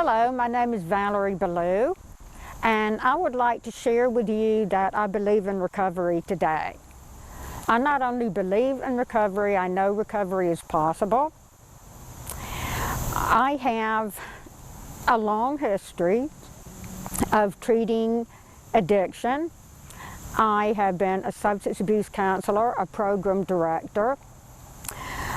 Hello, my name is Valerie Ballou, and I would like to share with you that I believe in recovery today. I not only believe in recovery, I know recovery is possible. I have a long history of treating addiction. I have been a substance abuse counselor, a program director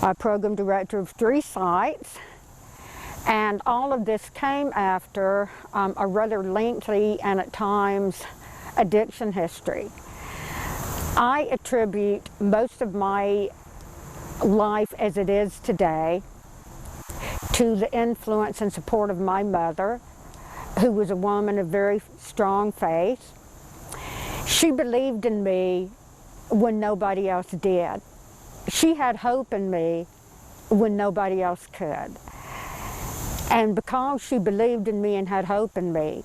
of 3 sites, and all of this came after a rather lengthy and at times addiction history. I attribute most of my life as it is today to the influence and support of my mother, who was a woman of very strong faith. She believed in me when nobody else did. She had hope in me when nobody else could. And because she believed in me and had hope in me,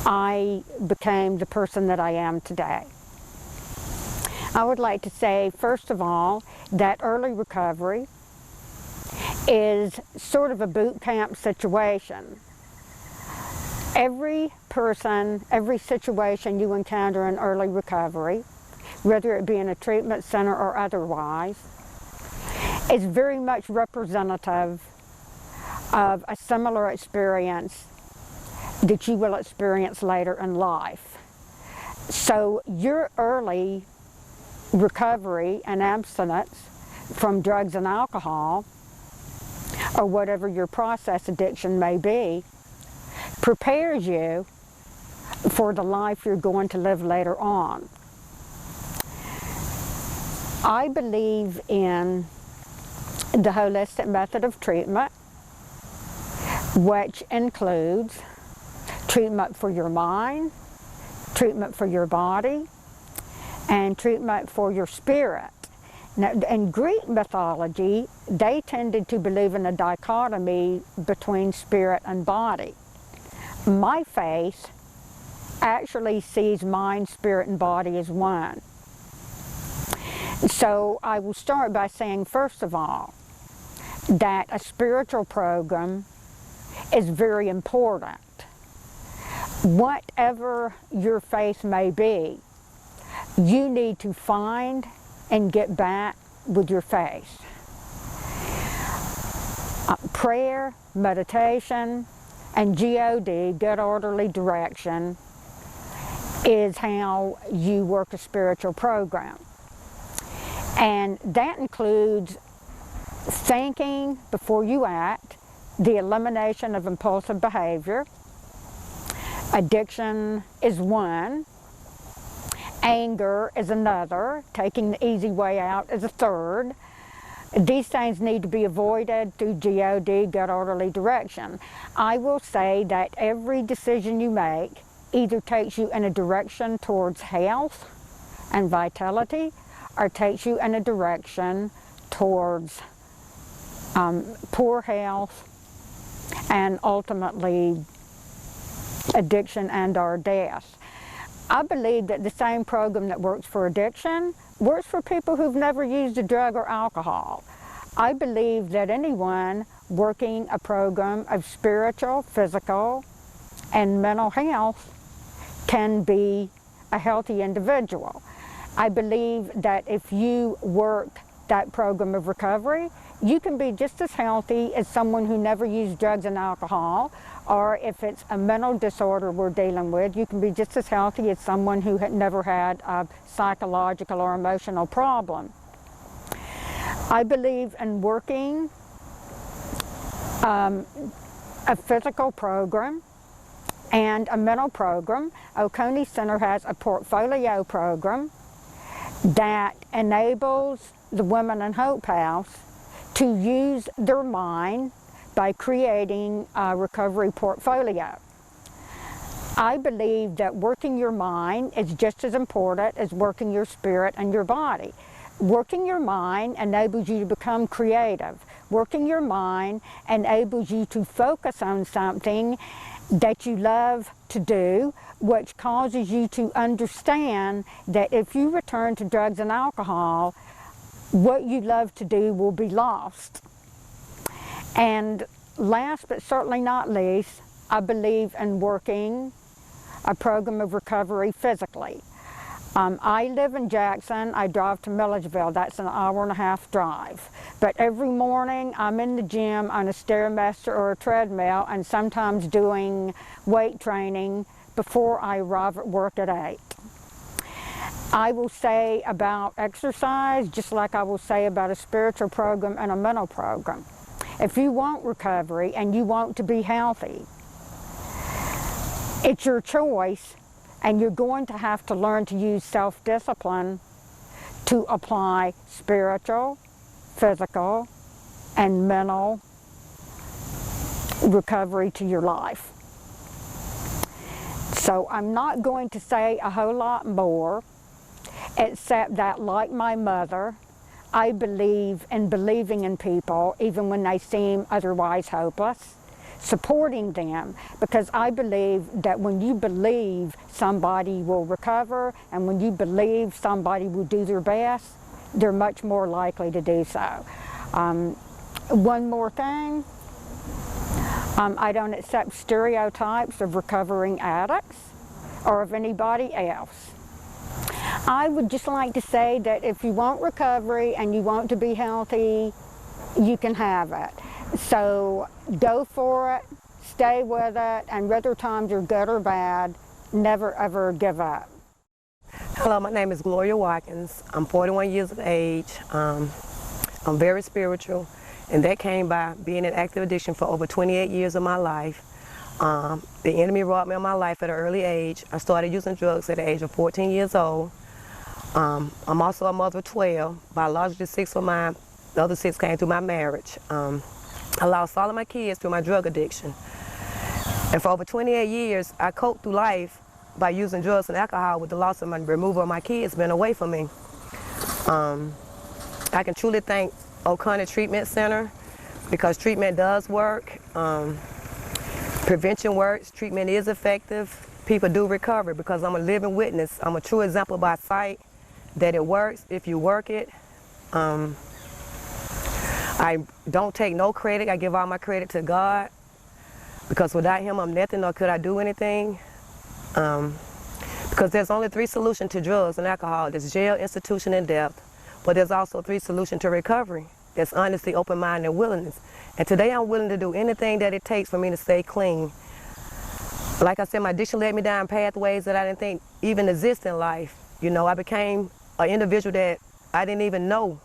I became the person that I am today. I would like to say, first of all, that early recovery is sort of a boot camp situation. Every person, every situation you encounter in early recovery, whether it be in a treatment center or otherwise, is very much representative of a similar experience that you will experience later in life. So your early recovery and abstinence from drugs and alcohol, or whatever your process addiction may be, prepares you for the life you're going to live later on. I believe in the holistic method of treatment, which includes treatment for your mind, treatment for your body, and treatment for your spirit. Now, in Greek mythology, they tended to believe in a dichotomy between spirit and body. My faith actually sees mind, spirit, and body as one. So I will start by saying, first of all, that a spiritual program is very important. Whatever your faith may be, you need to find and get back with your faith. Prayer, meditation, and God, good orderly direction, is how you work a spiritual program. And that includes thinking before you act, the elimination of impulsive behavior. Addiction is one. Anger is another. Taking the easy way out is a third. These things need to be avoided through God, good orderly direction. I will say that every decision you make either takes you in a direction towards health and vitality, or takes you in a direction towards poor health and ultimately addiction and or death. I believe that the same program that works for addiction works for people who've never used a drug or alcohol. I believe that anyone working a program of spiritual, physical, and mental health can be a healthy individual. I believe that if you work that program of recovery, you can be just as healthy as someone who never used drugs and alcohol, or if it's a mental disorder we're dealing with, you can be just as healthy as someone who had never had a psychological or emotional problem. I believe in working a physical program and a mental program. Oconee Center has a portfolio program that enables the women in Hope House to use their mind by creating a recovery portfolio. I believe that working your mind is just as important as working your spirit and your body. Working your mind enables you to become creative. Working your mind enables you to focus on something that you love to do, which causes you to understand that if you return to drugs and alcohol, what you love to do will be lost. And Last but certainly not least, I believe in working a program of recovery physically. I live in Jackson. I drive to Milledgeville. That's an hour-and-a-half drive. But every morning I'm in the gym on a Stairmaster or a treadmill, and sometimes doing weight training before I arrive at work at 8. I will say about exercise, just like I will say about a spiritual program and a mental program. If you want recovery and you want to be healthy, it's your choice, and you're going to have to learn to use self-discipline to apply spiritual, physical, and mental recovery to your life. So I'm not going to say a whole lot more, except that, like my mother, I believe in believing in people even when they seem otherwise hopeless, supporting them, because I believe that when you believe somebody will recover, and when you believe somebody will do their best, they're much more likely to do so. One more thing, I don't accept stereotypes of recovering addicts or of anybody else. I would just like to say that if you want recovery and you want to be healthy, you can have it. So go for it, stay with it, and whether times are good or bad, never ever give up. Hello, my name is Gloria Watkins. I'm 41 years of age. I'm very spiritual, and that came by being in active addiction for over 28 years of my life. The enemy robbed me of my life at an early age. I started using drugs at the age of 14 years old. I'm also a mother of 12. Biologically 6 of mine, the other 6 came through my marriage. I lost all of my kids through my drug addiction. And for over 28 years, I coped through life by using drugs and alcohol, with the loss of my removal of my kids being away from me. I can truly thank Oconee Center, because treatment does work. Prevention works, treatment is effective. People do recover, because I'm a living witness. I'm a true example by sight that it works if you work it. I don't take no credit. I give all my credit to God, because without Him I'm nothing, nor could I do anything. Because there's only 3 solutions to drugs and alcohol. There's jail, institution, and death. But there's also 3 solutions to recovery. There's honesty, open mind, and willingness. And today I'm willing to do anything that it takes for me to stay clean. Like I said, my addiction led me down pathways that I didn't think even exist in life. You know, I became an individual that I didn't even know.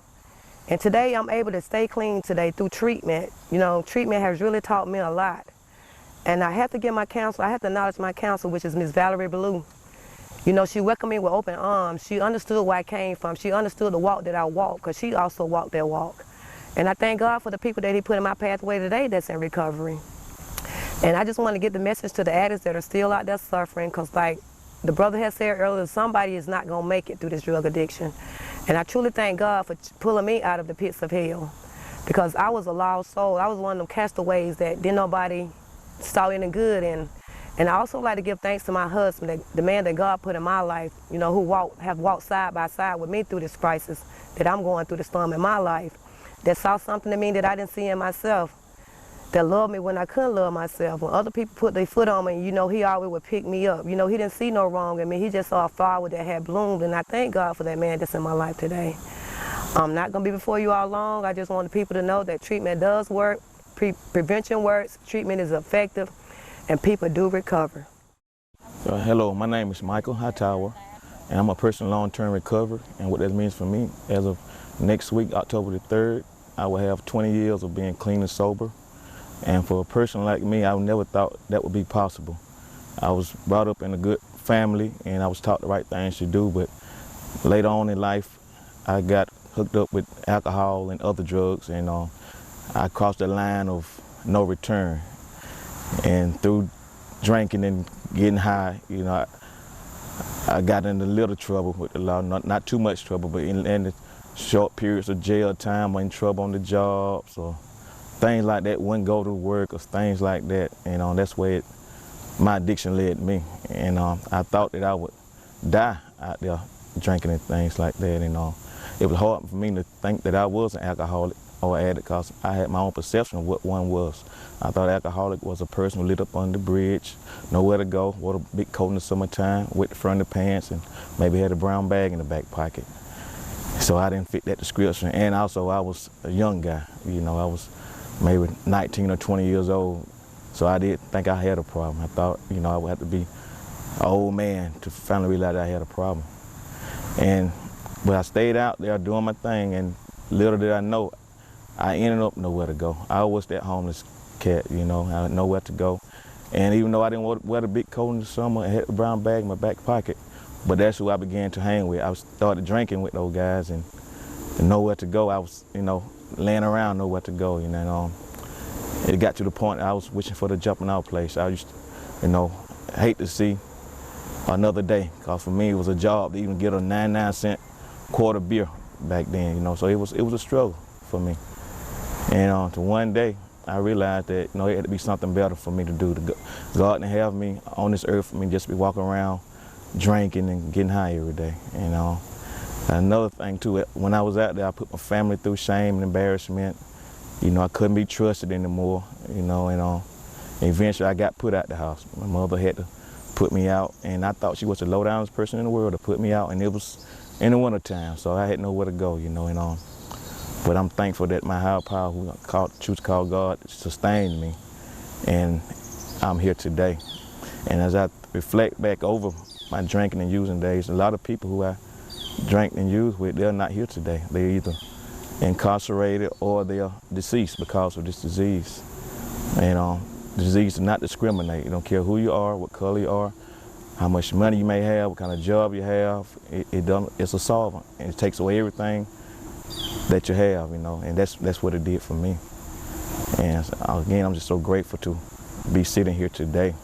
And today I'm able to stay clean today through treatment. You know, treatment has really taught me a lot. And I have to give my counselor, I have to acknowledge my counselor, which is Miss Valerie Blue. You know, she welcomed me with open arms. She understood where I came from. She understood the walk that I walked, because she also walked that walk. And I thank God for the people that He put in my pathway today that's in recovery. And I just want to get the message to the addicts that are still out there suffering, because like the brother has said earlier, somebody is not going to make it through this drug addiction. And I truly thank God for pulling me out of the pits of hell, because I was a lost soul. I was one of them castaways that didn't nobody saw any good in. And I also like to give thanks to my husband, the man that God put in my life, you know, who have walked side by side with me through this crisis that I'm going through, the storm in my life, that saw something in me that I didn't see in myself, that loved me when I couldn't love myself. When other people put their foot on me, you know, he always would pick me up. You know, he didn't see no wrong in me. He just saw a flower that had bloomed, and I thank God for that man that's in my life today. I'm not going to be before you all long. I just want the people to know that treatment does work, prevention works, treatment is effective, and people do recover. Hello, my name is Michael Hightower, and I'm a person in long-term recovery. And what that means for me, as of next week, October the 3rd, I will have 20 years of being clean and sober. And for a person like me, I never thought that would be possible. I was brought up in a good family, and I was taught the right things to do, but later on in life, I got hooked up with alcohol and other drugs, and I crossed the line of no return. And through drinking and getting high, you know, I got into a little trouble with the law, not too much trouble, but in the short periods of jail time, or in trouble on the jobs, or things like that, wouldn't go to work, or things like that. And that's where my addiction led me. And I thought that I would die out there drinking and things like that. And it was hard for me to think that I was an alcoholic or addict because I had my own perception of what one was. I thought alcoholic was a person who lit up on the bridge, nowhere to go, wore a big coat in the summertime, wet the front of the pants, and maybe had a brown bag in the back pocket. So I didn't fit that description. And also I was a young guy, you know, I was maybe 19 or 20 years old. So I didn't think I had a problem. I thought, you know, I would have to be an old man to finally realize I had a problem. But I stayed out there doing my thing, and little did I know, I ended up nowhere to go. I was that homeless cat, you know, I had nowhere to go. And even though I didn't wear the big coat in the summer, I had a brown bag in my back pocket, but that's who I began to hang with. I started drinking with those guys, and nowhere to go. I was, you know, laying around, nowhere to go, you know. It got to the point I was wishing for the jumping out place. I used to, you know, hate to see another day, because for me it was a job to even get a 99-cent quarter beer back then, you know. So it was a struggle for me. And to one day I realized that, you know, it had to be something better for me to do. God didn't have me on this earth for me just to be walking around drinking and getting high every day, you know. Another thing too, when I was out there, I put my family through shame and embarrassment. You know, I couldn't be trusted anymore, you know, and eventually I got put out the house. My mother had to put me out, and I thought she was the low-downest person in the world to put me out, and it was in the wintertime, so I had nowhere to go, you know, and but I'm thankful that my higher power, who I choose to call God, sustained me, and I'm here today. And as I reflect back over my drinking and using days, a lot of people who I drank and used with, they're not here today. They're either incarcerated or they're deceased because of this disease. And the disease does not discriminate. You don't care who you are, what color you are, how much money you may have, what kind of job you have. It's a solvent, and it takes away everything that you have, you know, and that's what it did for me. And again, I'm just so grateful to be sitting here today.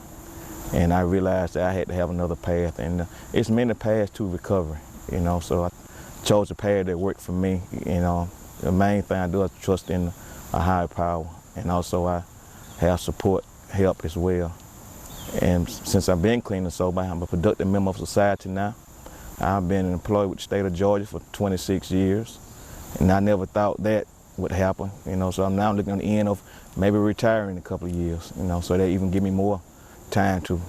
And I realized that I had to have another path, and it's many paths to recovery, you know, so I chose a path that worked for me. You know, the main thing I do is trust in a higher power, and also I have support, help as well. And since I've been clean and sober, I'm a productive member of society now. I've been employed with the state of Georgia for 26 years, and I never thought that would happen, you know, so I'm now looking on the end of maybe retiring in a couple of years, you know, so they even give me more time to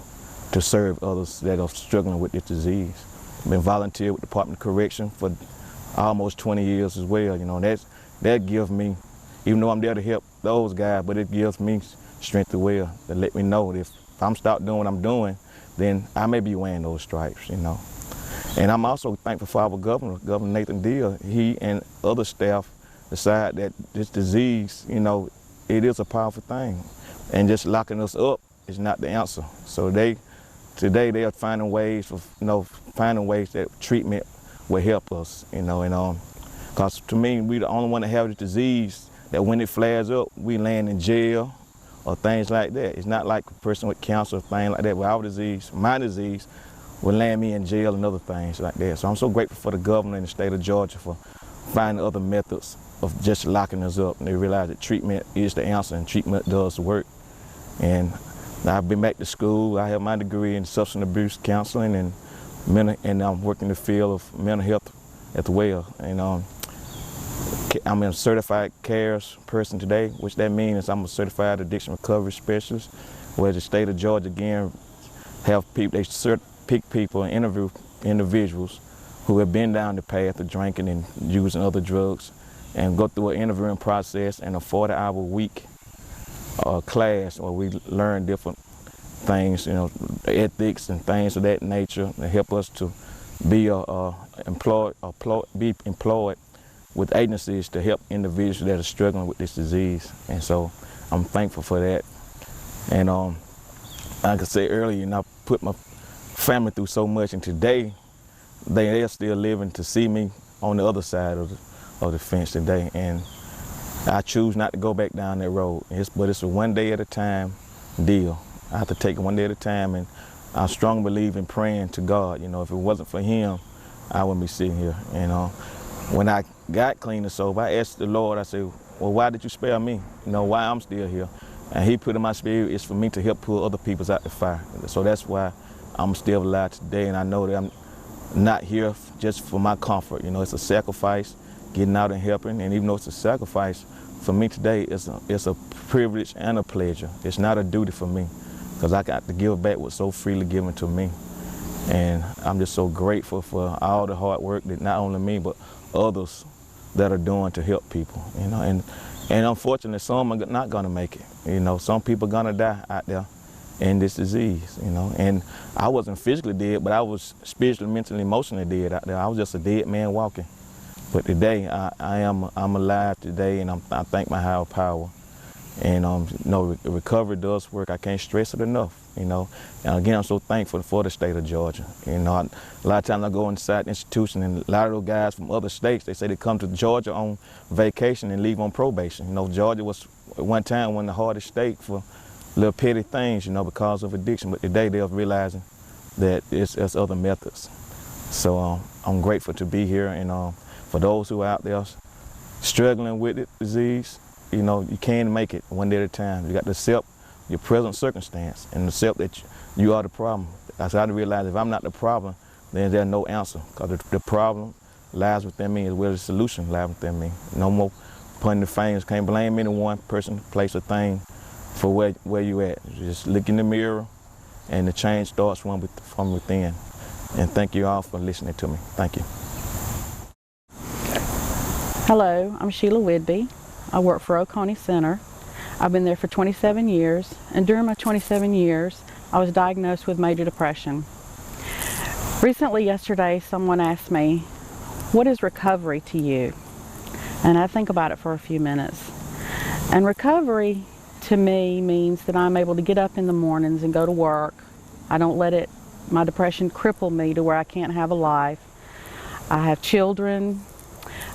serve others that are struggling with this disease. I've been volunteer with the Department of Correction for almost 20 years as well, you know, that gives me, even though I'm there to help those guys, but it gives me strength as well to let me know that if I'm start doing what I'm doing, then I may be wearing those stripes, you know. And I'm also thankful for our governor, Governor Nathan Deal. He and other staff decide that this disease, you know, it is a powerful thing, and just locking us up is not the answer. So today they are finding ways that treatment will help us, you know, and because to me, we the only one that have the disease that when it flares up, we land in jail or things like that. It's not like a person with cancer or things like that. With our disease, my disease, will land me in jail and other things like that. So I'm so grateful for the governor in the state of Georgia for finding other methods of just locking us up. And they realize that treatment is the answer, and treatment does work. And I've been back to school. I have my degree in substance abuse counseling, and I'm working in the field of mental health as well. And I'm a certified CARES person today, which that means I'm a certified addiction recovery specialist, where the state of Georgia again have people, they pick people and interview individuals who have been down the path of drinking and using other drugs, and go through an interviewing process and a 40-hour week class where we learn different things, you know, ethics and things of that nature, that help us to be employed with agencies to help individuals that are struggling with this disease. And so I'm thankful for that. And like I said earlier, you know, I put my family through so much, and today they are still living to see me on the other side of the fence today. And I choose not to go back down that road. But it's a one day at a time deal. I have to take it one day at a time, and I strongly believe in praying to God. You know, if it wasn't for Him, I wouldn't be sitting here. And when I got clean and sober, I asked the Lord, I said, well, why did you spare me? You know, why I'm still here? And He put in my spirit is for me to help pull other people out the fire. So that's why I'm still alive today, and I know that I'm not here just for my comfort. You know, it's a sacrifice, getting out and helping, and even though it's a sacrifice, for me today, it's a privilege and a pleasure. It's not a duty for me, because I got to give back what's so freely given to me. And I'm just so grateful for all the hard work that not only me, but others that are doing to help people, you know. And unfortunately, some are not gonna make it. You know, some people are gonna die out there in this disease, you know. And I wasn't physically dead, but I was spiritually, mentally, emotionally dead out there. I was just a dead man walking. But today, I'm alive today, and I thank my higher power. And you know, recovery does work. I can't stress it enough, you know. And again, I'm so thankful for the state of Georgia. You know, a lot of times I go inside the institution, and a lot of those guys from other states, they say they come to Georgia on vacation and leave on probation. You know, Georgia was at one time one of the hardest states for little petty things, you know, because of addiction. But today they're realizing that it's other methods. So I'm grateful to be here, and for those who are out there struggling with the disease, you know, you can make it one day at a time. You got to accept your present circumstance and accept that you are the problem. I started to realize if I'm not the problem, then there's no answer, because the problem lies within me as well as the solution lies within me. No more pointing the fingers. Can't blame any one person, place, or thing for where you at. You just look in the mirror, and the change starts from within. And thank you all for listening to me. Thank you. Hello, I'm Sheila Whidbey. I work for Oconee Center. I've been there for 27 years, and during my 27 years, I was diagnosed with major depression. Recently, yesterday, someone asked me, "What is recovery to you?" And I think about it for a few minutes. And recovery to me means that I'm able to get up in the mornings and go to work. I don't let my depression cripple me to where I can't have a life. I have children.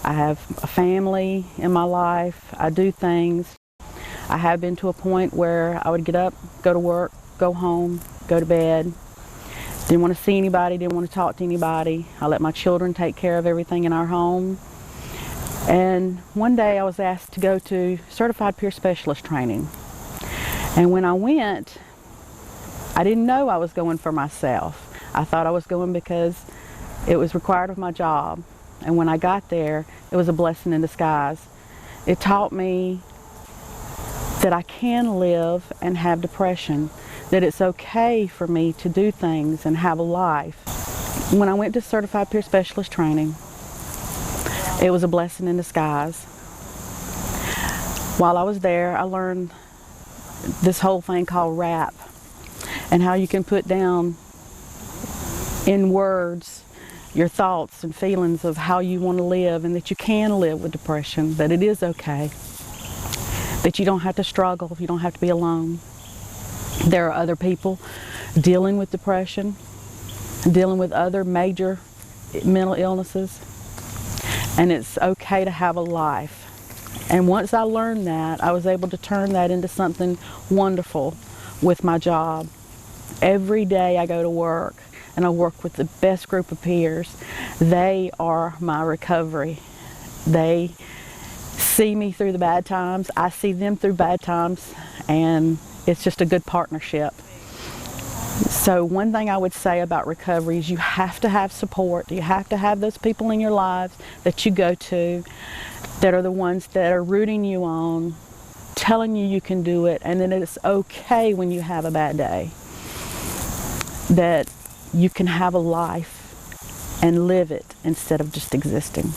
I have a family in my life. I do things. I have been to a point where I would get up, go to work, go home, go to bed. Didn't want to see anybody, didn't want to talk to anybody. I let my children take care of everything in our home. And one day I was asked to go to certified peer specialist training. And when I went, I didn't know I was going for myself. I thought I was going because it was required of my job. And when I got there, it was a blessing in disguise. It taught me that I can live and have depression, that it's okay for me to do things and have a life. When I went to certified peer specialist training, it was a blessing in disguise. While I was there, I learned this whole thing called RAP, and how you can put down in words your thoughts and feelings of how you want to live, and that you can live with depression, that it is okay, that you don't have to struggle, you don't have to be alone. There are other people dealing with depression, dealing with other major mental illnesses, and it's okay to have a life. And once I learned that, I was able to turn that into something wonderful with my job. Every day I go to work, and I work with the best group of peers. They are my recovery. They see me through the bad times, I see them through bad times, and it's just a good partnership. So one thing I would say about recovery is you have to have support. You have to have those people in your lives that you go to, that are the ones that are rooting you on, telling you can do it, and that it's okay when you have a bad day, that you can have a life and live it instead of just existing.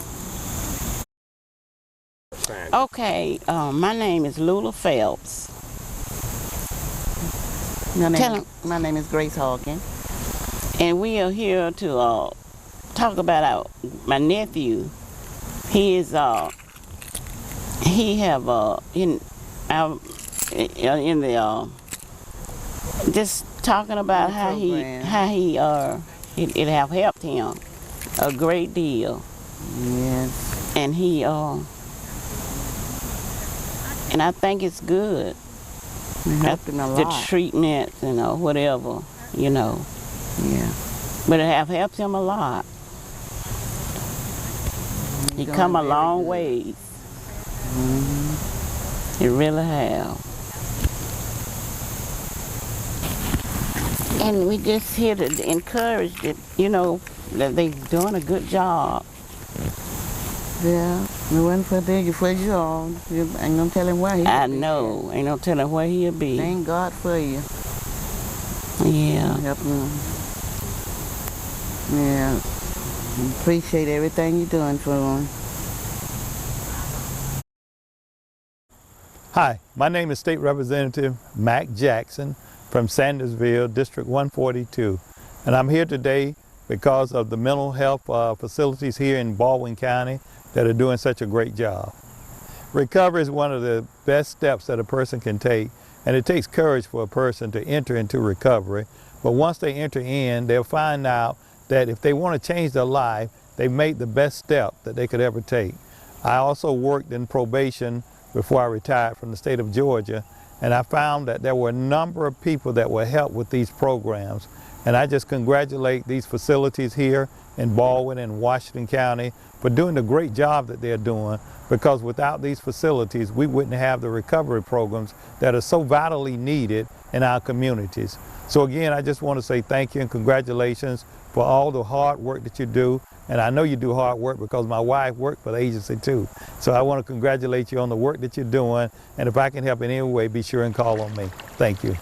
Okay, my name is Lula Phelps. My name is Grace Hawkins, and we are here to talk about my nephew. He is just talking about how it have helped him a great deal. Yes. And he and I think it's good. Helping a lot. The treatment, whatever, Yeah. But it have helped him a lot. He come a long ways. Mm-hmm. It really have. And we just here to encourage that, that they're doing a good job. Yeah, it wasn't for you all. You ain't no telling where he I know. Ain't no telling where he'll be. Thank God for you. Yeah. Helping. Yeah. Appreciate everything you're doing for him. Hi, my name is State Representative Mac Jackson from Sandersville, District 142. And I'm here today because of the mental health facilities here in Baldwin County that are doing such a great job. Recovery is one of the best steps that a person can take, and it takes courage for a person to enter into recovery. But once they enter in, they'll find out that if they want to change their life, they've made the best step that they could ever take. I also worked in probation before I retired from the state of Georgia, and I found that there were a number of people that were helped with these programs. And I just congratulate these facilities here in Baldwin and Washington County for doing the great job that they're doing, because without these facilities, we wouldn't have the recovery programs that are so vitally needed in our communities. So again, I just want to say thank you and congratulations for all the hard work that you do. And I know you do hard work because my wife worked for the agency too. So I want to congratulate you on the work that you're doing. And if I can help in any way, be sure and call on me. Thank you.